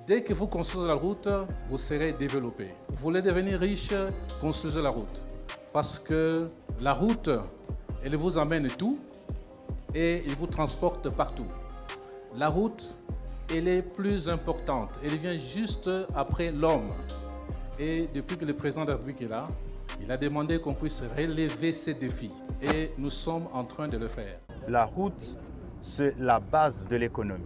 Dès que vous construisez la route, vous serez développé. Vous voulez devenir riche, construisez la route. Parce que la route, elle vous emmène tout et elle vous transporte partout. La route, elle est plus importante. Elle vient juste après l'homme. Et depuis que le président de la République est là, il a demandé qu'on puisse relever ces défis. Et nous sommes en train de le faire. La route, c'est la base de l'économie.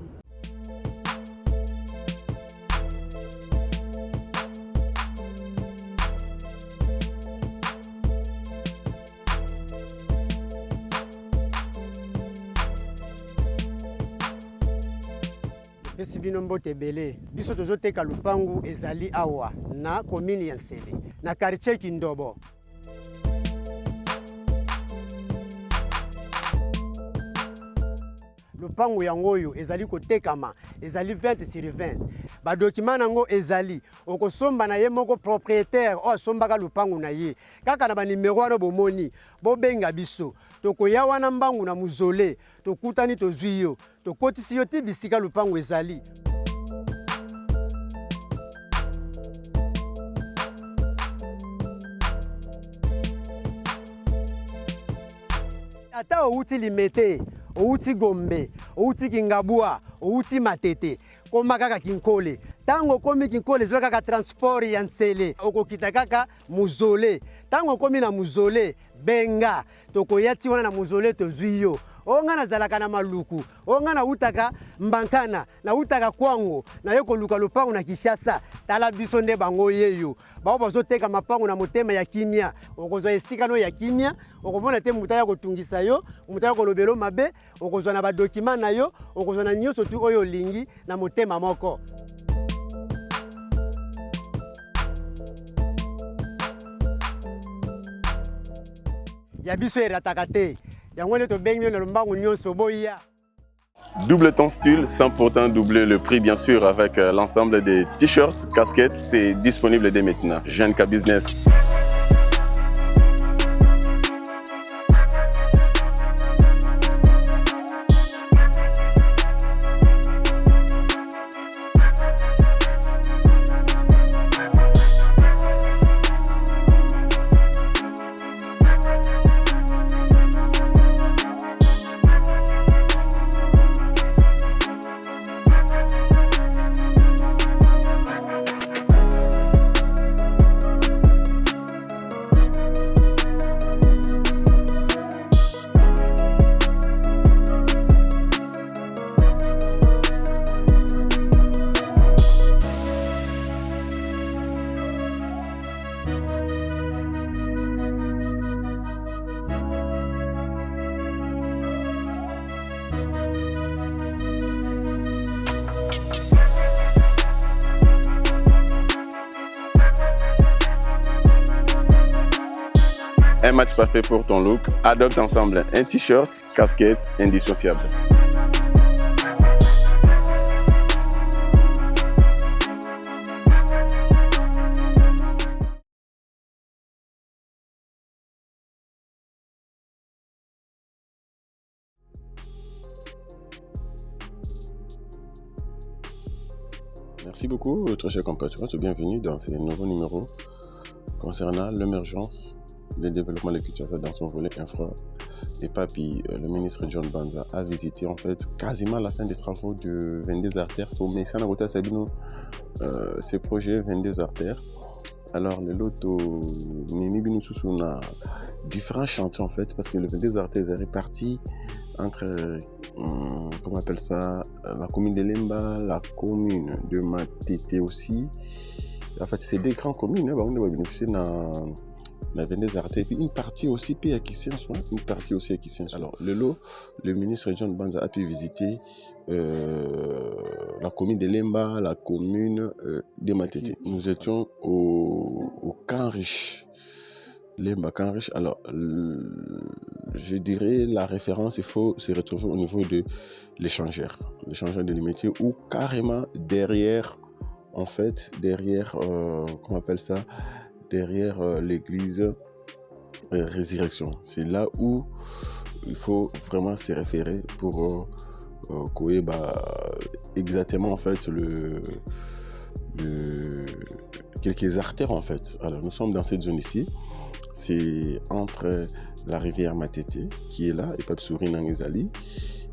Pesi bino mbote belé biso tozoteka lupangu ezali awa na commune ya Nsele na quartier Kindobo. Lupangu yango oyo ezali kotekama ezali 20 sur 20. Ba document nango ezali okosomba na ye moko propriétaire o asombaka lupangu na ye kaka na ba numéro wana bomoni bobenga biso tokoya wana mbangu na muzole tokutani tozwi yo tokotisi yo ti bisika lupangu ezali. Ata outi limete, outi Gombe, outi Kingabua, outi Matete, koma kaka Kinkole. Tango komi Kinkole zwa kaka transport ya Nsele, okokita kaka muzole. Tango komi na muzole, benga, tokoyati wana na muzole tozwi yo. Onga na zalaka na maluku, onga na utaka Mbankana, na utaka Kwango, na yoko luka lupangu na Kishasa, tala biso nde bango yeyo. Bao bazoteka mapangu na motema ya kimia, okozwa esika no ya kimia, okomona te muta ya kotungisa yo, muta ya kolobelo mabe, okozwa na ba document na yo, okozwa na nyoso tu oyo lingi na motema moko. Ya biso erataka te. Double ton style, sans pourtant doubler le prix bien sûr avec l'ensemble des t-shirts, casquettes, c'est disponible dès maintenant. Genka Business. Un match parfait pour ton look. Adopte ensemble un t-shirt, casquette, indissociable. Merci beaucoup, très chers compatriotes. Bienvenue dans ce nouveau numéro concernant l'émergence le développement de Kinshasa dans son volet infra. Et Papi, le ministre John Banza, a visité en fait quasiment la fin des travaux de 22 artères pour Messana Sabino, ce projet 22 artères. Alors le loto Mimi Binoussou a différents chantiers en fait parce que le 22 artères est réparti entre comment on appelle ça, la commune de Lemba, la commune de Matete aussi. En fait c'est des grandes communes, la 22 artères, et puis une partie aussi à Kissien, une partie aussi à Kissien. Alors, le ministre John Banza a pu visiter la commune de Lemba, la commune de Matete. Nous étions au camp riche, Lemba camp riche. Alors, je dirais la référence, il faut se retrouver au niveau de l'échangeur de métier ou carrément derrière, en fait, derrière, comment on appelle ça, derrière l'église Résurrection. C'est là où il faut vraiment se référer pour exactement en fait quelques artères en fait. Alors nous sommes dans cette zone ici, c'est entre la rivière Matete qui est là, et Papsouri Nangezali,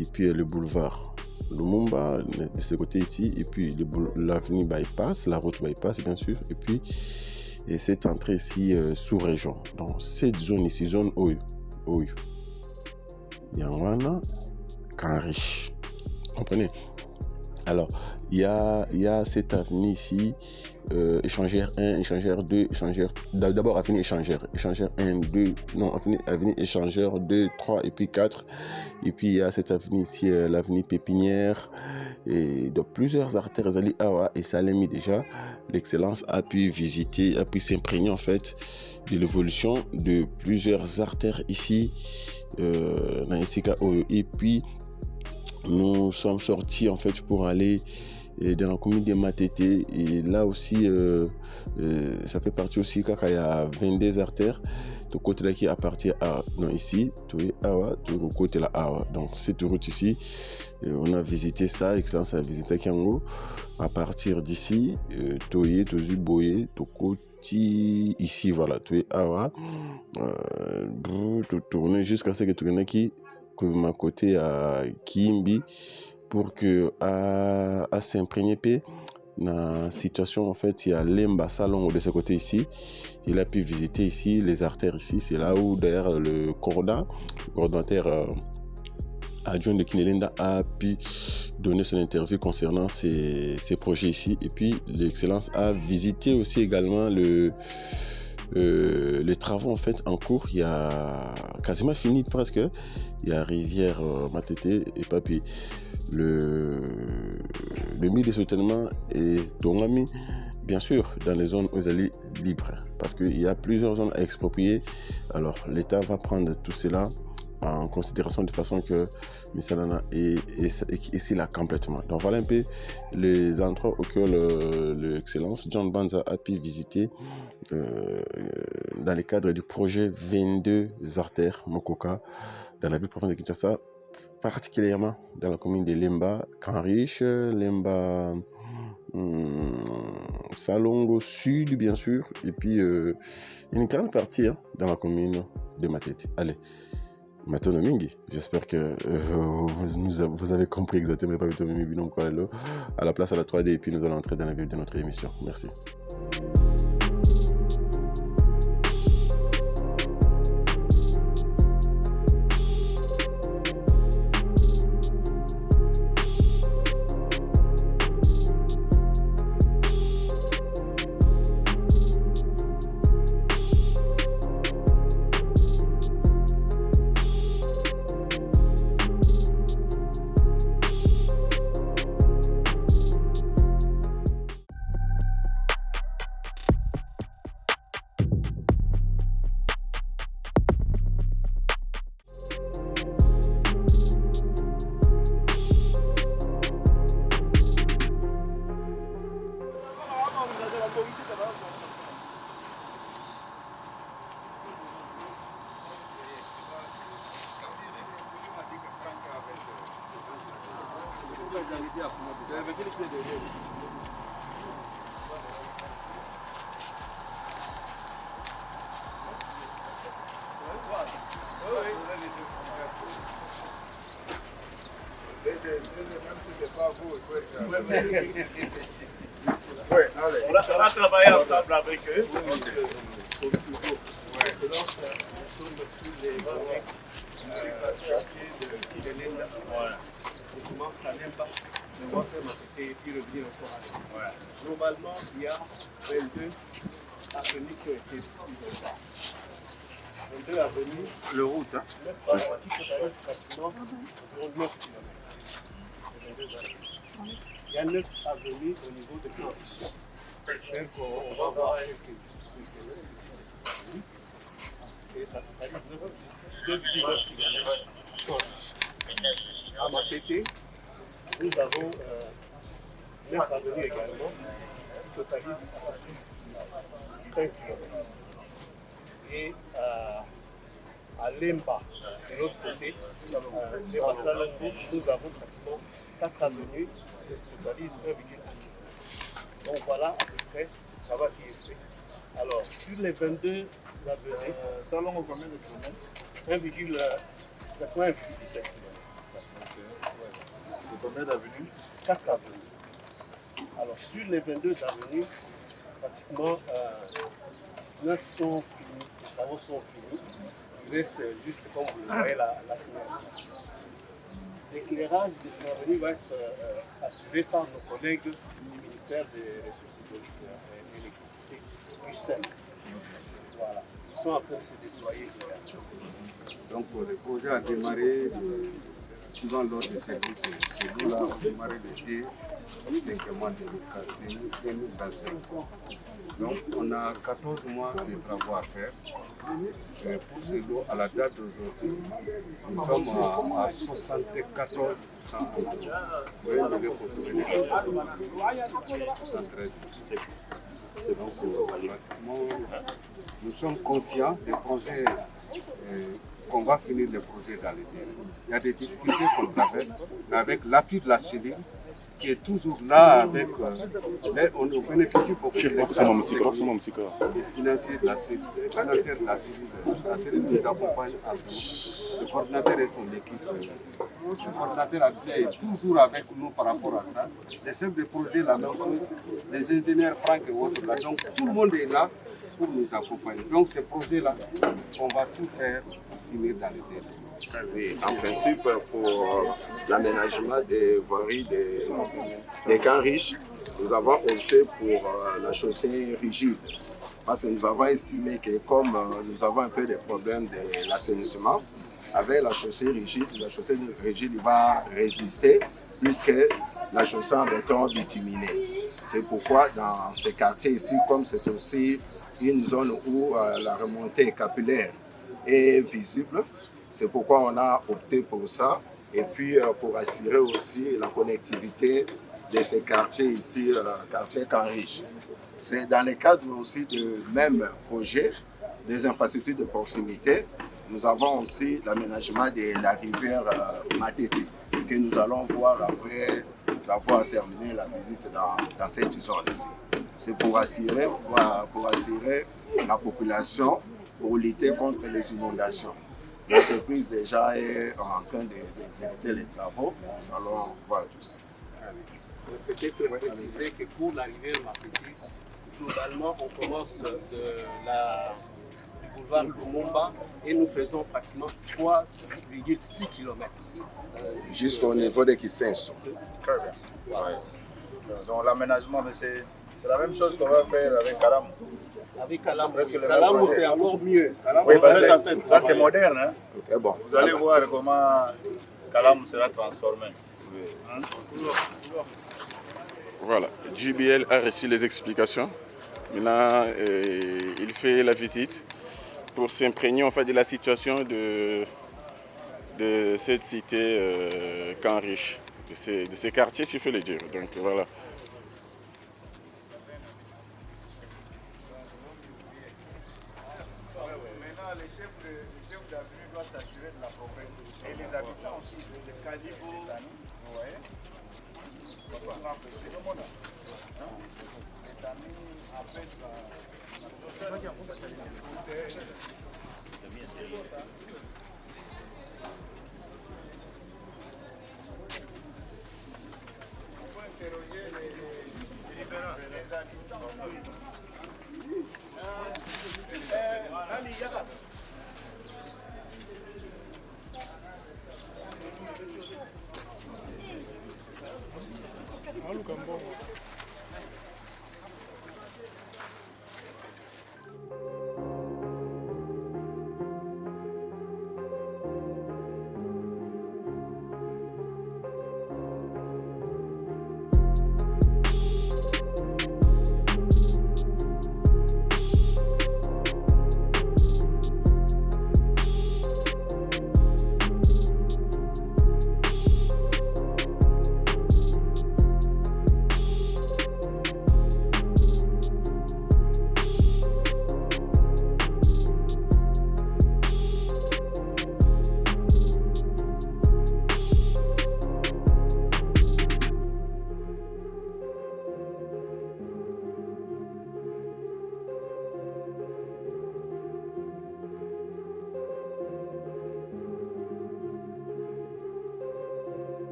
et puis le boulevard Lumumba de ce côté ici, et puis l'avenue Bypass, la route Bypass bien sûr, et puis cette entrée ici sous-région. Dans cette zone ici, zone Oyo, Yangwana, Kanriche. Comprenez? Alors, il y a cette avenue ici, échangeur 1, échangeur 2, échangeur... D'abord, avenue échangeur 1, 2, non, avenue échangeur 2, 3 et puis 4. Et puis, il y a cette avenue ici, l'avenue Pépinière. Et donc, plusieurs artères, Zali Awa et Salemi déjà, l'excellence a pu visiter, a pu s'imprégner en fait de l'évolution de plusieurs artères ici, dans Isika Oyo. Et puis, nous sommes sortis en fait pour aller dans la commune de Matete, et là aussi ça fait partie aussi quand il y a 22 artères de côté là qui appartient à non ici tu awa tu côté là awa. Donc cette route ici on a visité ça, excellence a visité Kiango à partir d'ici Toye Tozu Boye Tokoti ici, voilà tu awa tourner jusqu'à ce que tu connais qui ma côté à Kimbi pour que à s'imprégner dans la situation. En fait, il y a Lemba Salon de ce côté ici, il a pu visiter ici les artères ici, c'est là où d'ailleurs le coordonnateur adjoint de Kinelinda a pu donner son interview concernant ces projets ici. Et puis l'excellence a visité aussi également les travaux en fait en cours. Il y a quasiment fini presque. Il y a rivière Matete et Papi. Le milieu de soutènement est Dongami, bien sûr, dans les zones aux allées libres, parce qu'il y a plusieurs zones à exproprier. Alors l'État va prendre tout cela en considération de façon que Missalana est ici là complètement. Donc voilà un peu les endroits auxquels l'excellence John Banza a pu visiter dans le cadre du projet 22 artères Mokoka dans la ville province de Kinshasa, particulièrement dans la commune de Lemba, Kanriche, Lemba, Salongo Sud bien sûr, et puis une grande partie dans la commune de Matete. Allez, Matono Mingi, j'espère que vous avez compris exactement pas donc à la place à la 3D, et puis nous allons entrer dans la vue de notre émission. Merci. On a travaillé ensemble avec eux. On commence à Lemba, on va faire Matete et puis revenir encore à Lemba. Globalement, il y a 22 avenues qui ont été prises. 22 avenues. Le route, hein? Qui totalise pratiquement 9 km. Il y a 9 avenues au niveau de Kinshasa. J'espère qu'on va voir quelques et ça totalise 2,9 km. À Matete, nous avons 9 avenues également, qui totalisent à peu près 5 km. Et à Lemba, de l'autre côté, Lemba Salongo, nous avons pratiquement 4 avenues qui totalisent 1,1 km. Donc voilà à peu près le travail qui est fait. Alors, sur les 22 avenues, Ça long combien de kilomètres? 1,17 km. C'est combien d'avenues? 4 avenues. Alors, sur les 22 avenues, pratiquement 9 sont finis, les travaux sont finis. Il reste juste, comme vous le voyez, la signalisation. L'éclairage de ces avenues va être assuré par nos collègues du ministère des Ressources hydrauliques et de l'électricité du SEM. Voilà. Ils sont en train de se déployer. Donc le projet a démarré suivant l'ordre de service. C'est nous là, on a démarré le 5e mois 2025. Donc on a 14 mois de travaux à faire. Pour ce lot, à la date d'aujourd'hui, nous sommes à 74%. Vous voyez, le positionné 73%. Donc pratiquement, nous sommes confiants des projets qu'on va finir les projets dans les délais. Il y a des difficultés qu'on avait, mais avec l'appui de la cellule, qui est toujours là avec on bénéficie beaucoup des financiers de la cellule. La cellule nous accompagne à tout. Le coordinateur et son équipe. Le coordinateur actuel est toujours avec nous par rapport à ça. Les chefs de projet, la même chose. Les ingénieurs Franck et autres là. Donc tout le monde est là pour nous accompagner. Donc ces projets-là, on va tout faire pour finir dans les délais. Oui, en principe, pour l'aménagement des voiries des camps riches, nous avons opté pour la chaussée rigide. Parce que nous avons estimé que comme nous avons un peu des problèmes de l'assainissement, avec la chaussée rigide va résister plus que la chaussée en béton bituminé. C'est pourquoi dans ces quartiers ici, comme c'est aussi une zone où la remontée capillaire est visible, c'est pourquoi on a opté pour ça et puis pour assurer aussi la connectivité de ces quartiers ici, quartier Canriche. C'est dans le cadre aussi du même projet des infrastructures de proximité. Nous avons aussi l'aménagement de la rivière Matete que nous allons voir après avoir terminé la visite dans cette zone ici. C'est pour assurer la population pour lutter contre les inondations. L'entreprise déjà est en train d'exécuter les travaux. Nous allons voir tout ça. Peut-être préciser que pour la rivière Matete, globalement, on commence du boulevard Lumumba et nous faisons pratiquement 3,6 km. Jusqu'au niveau de Kisenso. Ouais. Donc l'aménagement, c'est la même chose qu'on va faire avec Kalam. Avec Kalam, c'est encore mieux. Oui, ça c'est moderne. Hein? Okay, bon. Vous allez voir comment Kalam sera transformé. Oui. Voilà, JBL a reçu les explications. Maintenant, il fait la visite pour s'imprégner en fait, de la situation de cette cité Canriche, de ces quartiers, s'il faut le dire. Donc voilà. Maintenant, les chefs d'avenue doivent s'assurer de la propreté. Et les habitants aussi, le caniveau.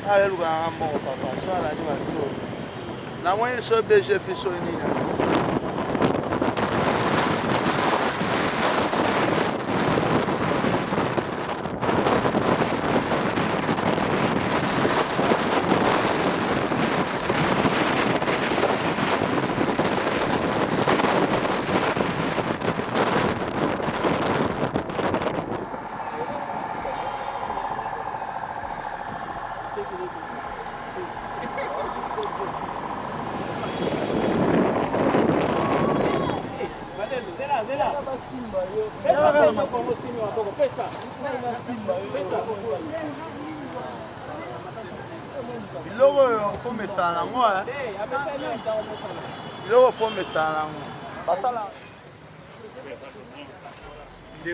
aleluka na moko papa so ala ni bato na mwenye so BG fiso ni biloko oyo fomesana nango biloko fomesana nango basala il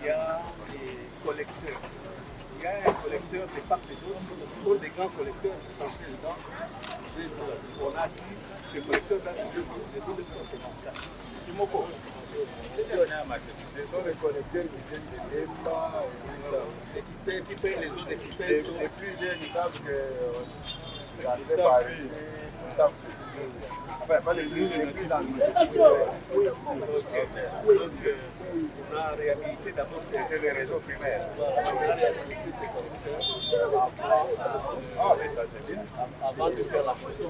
y a des collecteurs. Il y a un collecteur de part et d'autre. Ce sont des grands collecteurs qui sont dedans. On a dit ce collecteur date de 1954. Kimoko. Ce sont les collecteurs qui viennent de Lemba, qui payent les ficelles. Les plus jeunes, ils savent que la plupart ils savent que enfin, pas les plus anciens. On a réhabilité d'abord c'était les réseaux primaires. On a réhabilité ces collecteurs avant de faire la chaussée.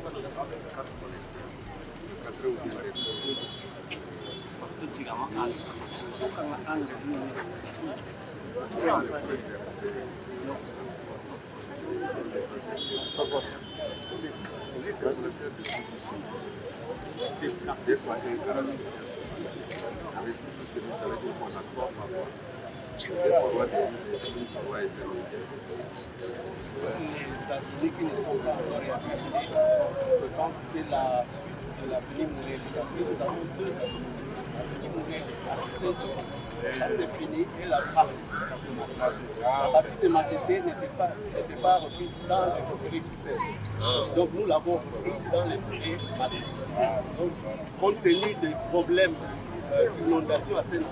Des fois, avec tout ce service avec le contracteur, les ateliers qui ne sont pas réhabilités, je pense que c'est la suite de l'avenir Mourel. Nous avons deux ateliers Mourel à 16 jours. Ça c'est fini et la partie de Matété n'était pas reprise dans les projets succès. Donc nous l'avons reprise dans les projets Matété. Donc compte tenu des problèmes d'inondation à Sénat,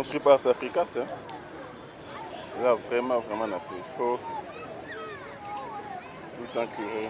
construit par Safricas. Hein. Là, vraiment, il faut tout le temps curer.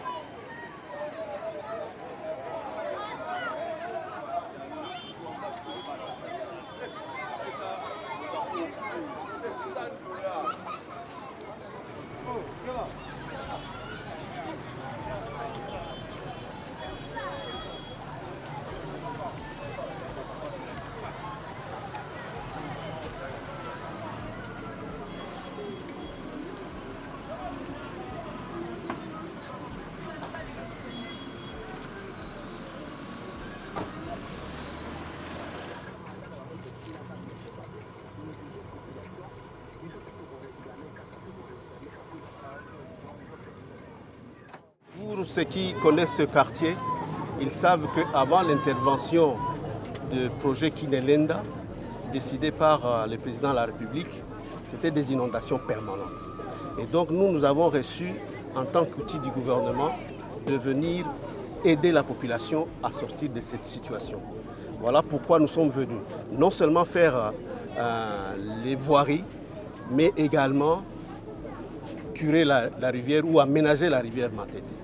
Pour ceux qui connaissent ce quartier, ils savent qu'avant l'intervention du projet Kinelenda, décidé par le président de la République, c'était des inondations permanentes. Et donc nous avons reçu, en tant qu'outil du gouvernement, de venir aider la population à sortir de cette situation. Voilà pourquoi nous sommes venus. Non seulement faire les voiries, mais également curer la rivière ou aménager la rivière Matete.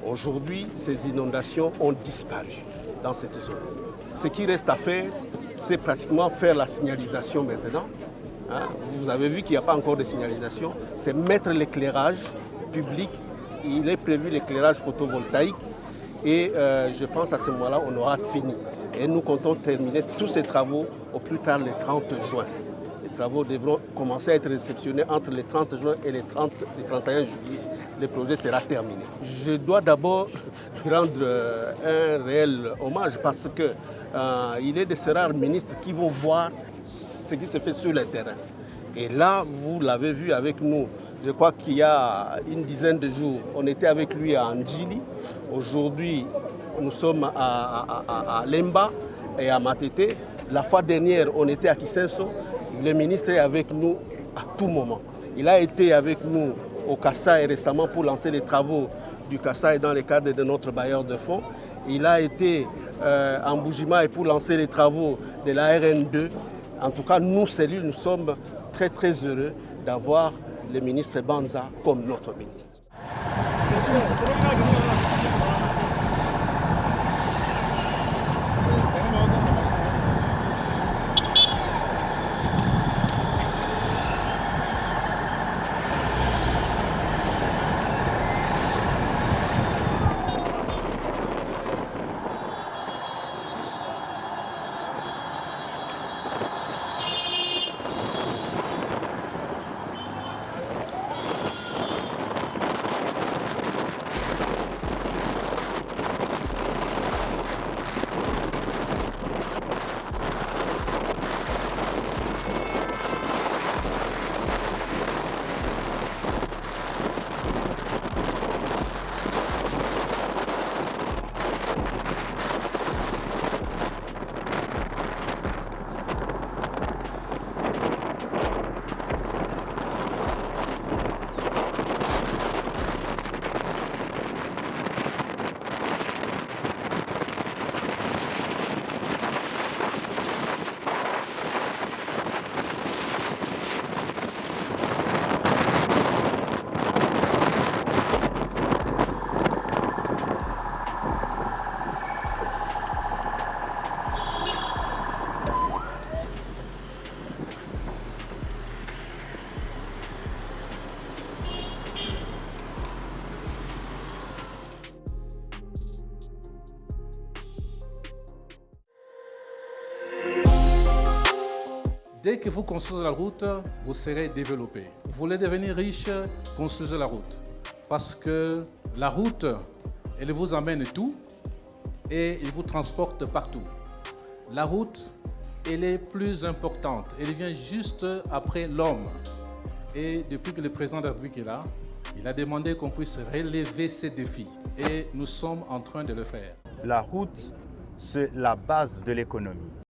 Aujourd'hui, ces inondations ont disparu dans cette zone. Ce qui reste à faire, c'est pratiquement faire la signalisation maintenant. Hein? Vous avez vu qu'il n'y a pas encore de signalisation. C'est mettre l'éclairage public. Il est prévu l'éclairage photovoltaïque. Et je pense à ce moment-là, on aura fini. Et nous comptons terminer tous ces travaux au plus tard le 30 juin. Les travaux devront commencer à être réceptionnés entre le 30 juin et le 31 juillet. Le projet sera terminé. Je dois d'abord rendre un réel hommage parce qu'il est de ces rares ministres qui vont voir ce qui se fait sur le terrain. Et là, vous l'avez vu avec nous, je crois qu'il y a une dizaine de jours, on était avec lui à Ndjili. Aujourd'hui, nous sommes à Lemba et à Matete. La fois dernière, on était à Kisenso. Le ministre est avec nous à tout moment. Il a été avec nous au Kassai récemment pour lancer les travaux du Kassai dans le cadre de notre bailleur de fonds. Il a été en Bujima pour lancer les travaux de la RN2. En tout cas, nous, cellules, nous sommes très très heureux d'avoir le ministre Banza comme notre ministre. Dès que vous construisez la route, vous serez développé. Vous voulez devenir riche, construisez la route. Parce que la route, elle vous amène tout et elle vous transporte partout. La route, elle est plus importante. Elle vient juste après l'homme. Et depuis que le président de la République est là, il a demandé qu'on puisse relever ces défis. Et nous sommes en train de le faire. La route, c'est la base de l'économie.